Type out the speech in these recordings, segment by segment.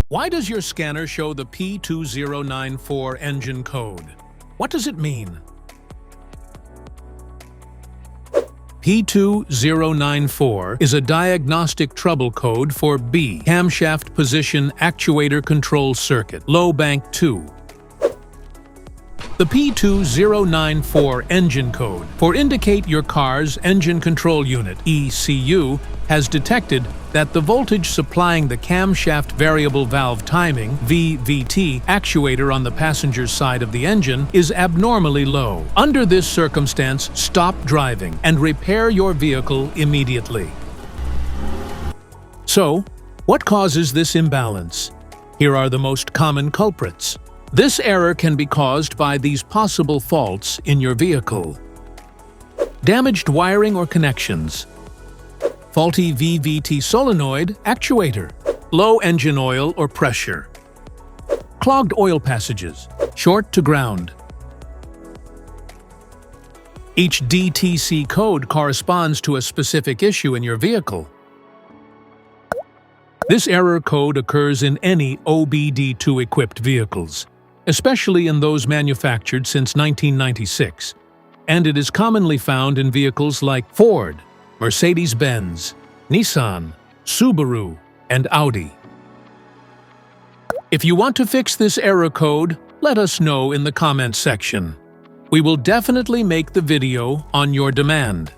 Why does your scanner show the P2094 engine code? What does it mean? P2094 is a diagnostic trouble code for B camshaft position actuator control circuit, low bank 2. The P2094 engine code for indicate your car's engine control unit, ECU, has detected that the voltage supplying the camshaft variable valve timing, VVT, actuator on the passenger side of the engine is abnormally low. Under this circumstance, stop driving and repair your vehicle immediately. So, what causes this imbalance? Here are the most common culprits. This error can be caused by these possible faults in your vehicle: damaged wiring or connections, faulty VVT solenoid actuator, low engine oil or pressure, clogged oil passages, short to ground. Each DTC code corresponds to a specific issue in your vehicle. This error code occurs in any OBD2-equipped vehicles, especially in those manufactured since 1996, and it is commonly found in vehicles like Ford, Mercedes-Benz, Nissan, Subaru, and Audi. If you want to fix this error code, let us know in the comments section. We will definitely make the video on your demand.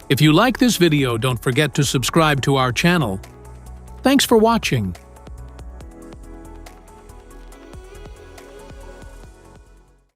If you like this video, don't forget to subscribe to our channel. Thanks for watching.